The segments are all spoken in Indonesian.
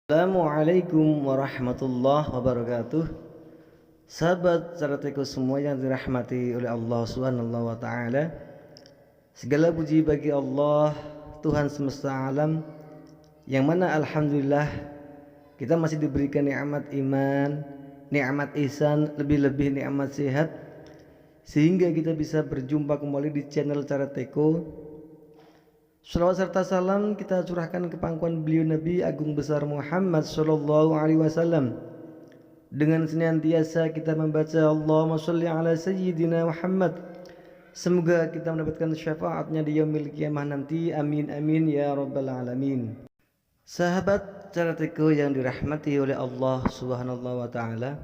Assalamualaikum warahmatullahi wabarakatuh. Sahabat sahabatku semua yang dirahmati oleh Allah Subhanahu wa taala. Segala puji bagi Allah, Tuhan semesta alam, yang mana alhamdulillah kita masih diberikan nikmat iman, nikmat ihsan, lebih-lebih nikmat sehat, sehingga kita bisa berjumpa kembali di channel Cara Teko. Salawat serta salam kita curahkan ke pangkuan beliau Nabi Agung Besar Muhammad Sallallahu Alaihi Wasallam, dengan senantiasa kita membaca Allahumma sholli ala Sayyidina Muhammad. Semoga kita mendapatkan syafaatnya di yaumil qiyamah nanti. Amin amin ya rabbal alamin. Sahabat Cara Teko yang dirahmati oleh Allah Subhanahu wa taala,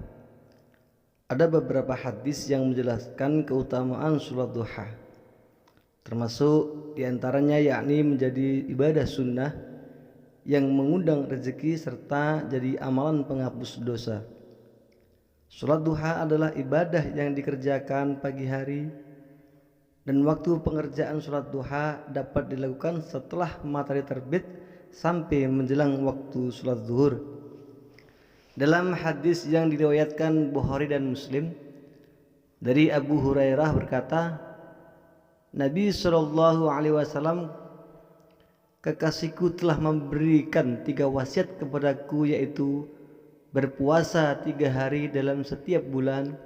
ada beberapa hadis yang menjelaskan keutamaan salat duha, termasuk diantaranya yakni menjadi ibadah sunnah yang mengundang rezeki serta jadi amalan penghapus dosa. Salat duha adalah ibadah yang dikerjakan pagi hari, dan waktu pengerjaan salat duha dapat dilakukan setelah matahari terbit sampai menjelang waktu salat zuhur. Dalam hadis yang diriwayatkan Bukhari dan Muslim dari Abu Hurairah berkata, Nabi Shallallahu Alaihi Wasallam, kekasihku telah memberikan 3 wasiat kepadaku, yaitu berpuasa 3 hari dalam setiap bulan,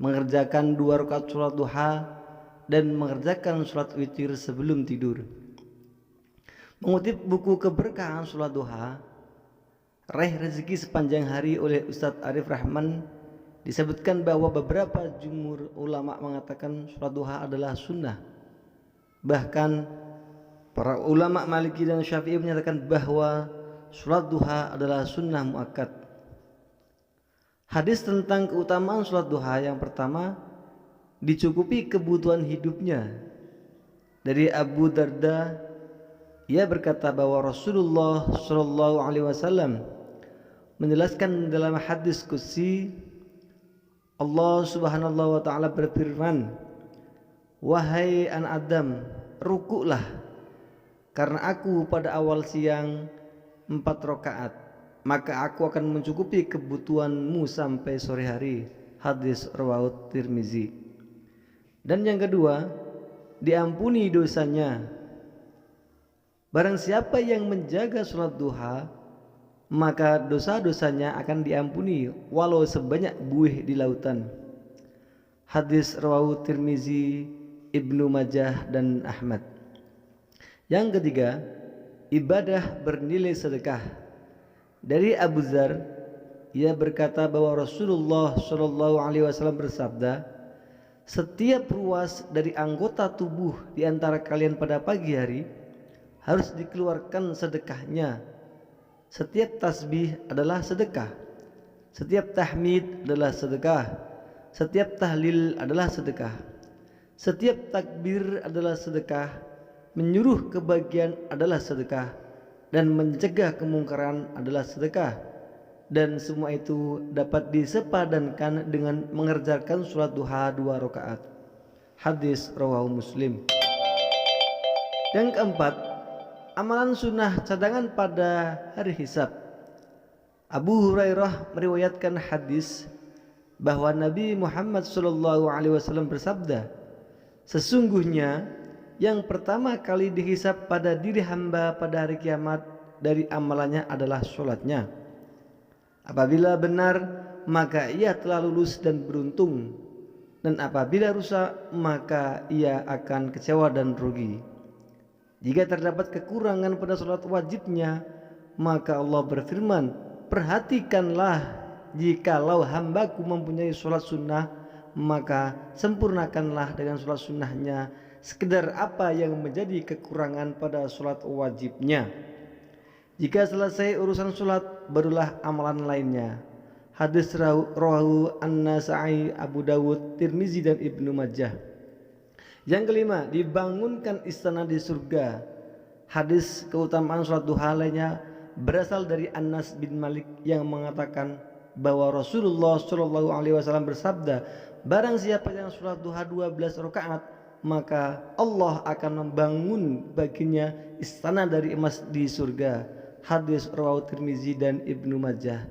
mengerjakan 2 rakaat sholat duha, dan mengerjakan sholat witir sebelum tidur. Mengutip buku Keberkahan Sholat Duha, Raih Rezeki Sepanjang Hari oleh Ustadz Arif Rahman, disebutkan bahwa beberapa jumhur ulama mengatakan sholat duha adalah sunnah. Bahkan para ulama Maliki dan Syafi'i menyatakan bahwa sholat duha adalah sunnah muakkad. Hadis tentang keutamaan sholat duha yang pertama, dicukupi kebutuhan hidupnya. Dari Abu Darda, ia berkata bahwa Rasulullah Shallallahu Alaihi Wasallam menjelaskan dalam hadis qudsi, Allah Subhanahu wa taala berfirman, wahai anak Adam, rukuklah karena aku pada awal siang 4 rakaat, maka aku akan mencukupi kebutuhanmu sampai sore hari. Hadis riwayat Tirmizi. Dan yang kedua, diampuni dosanya. Barang siapa yang menjaga sholat duha, maka dosa-dosanya akan diampuni walau sebanyak buih di lautan. Hadis riwayat Tirmizi, Ibnu Majah dan Ahmad. Yang ketiga, ibadah bernilai sedekah. Dari Abu Dzar, ia berkata bahwa Rasulullah Shallallahu Alaihi Wasallam bersabda, setiap ruas dari anggota tubuh di antara kalian pada pagi hari harus dikeluarkan sedekahnya. Setiap tasbih adalah sedekah, setiap tahmid adalah sedekah, setiap tahlil adalah sedekah, setiap takbir adalah sedekah, menyuruh kebahagiaan adalah sedekah, dan mencegah kemungkaran adalah sedekah. Dan semua itu dapat disepadankan dengan mengerjakan sholat duha 2 rakaat. Hadis rawahu Muslim. Yang keempat, amalan sunnah cadangan pada hari hisab. Abu Hurairah meriwayatkan hadis bahwa Nabi Muhammad SAW bersabda, sesungguhnya yang pertama kali dihisab pada diri hamba pada hari kiamat dari amalannya adalah sholatnya. Apabila benar, maka ia telah lulus dan beruntung, dan apabila rusak, maka ia akan kecewa dan rugi. Jika terdapat kekurangan pada sholat wajibnya, maka Allah berfirman, perhatikanlah, jikalau hambaku mempunyai sholat sunnah, maka sempurnakanlah dengan sholat sunnahnya sekedar apa yang menjadi kekurangan pada sholat wajibnya. Jika selesai urusan sholat, barulah amalan lainnya. Hadis rawahu An-Nasa'i, Abu Dawud, Tirmizi dan Ibnu Majah. Yang kelima, dibangunkan istana di surga. Hadis keutamaan sholat duha lainnya berasal dari Anas bin Malik yang mengatakan bahwa Rasulullah Shallallahu Alaihi Wasallam bersabda, barang siapa yang sholat duha 12 rakaat, maka Allah akan membangun baginya istana dari emas di surga. hadis rawahu Tirmizi dan Ibnu Majah.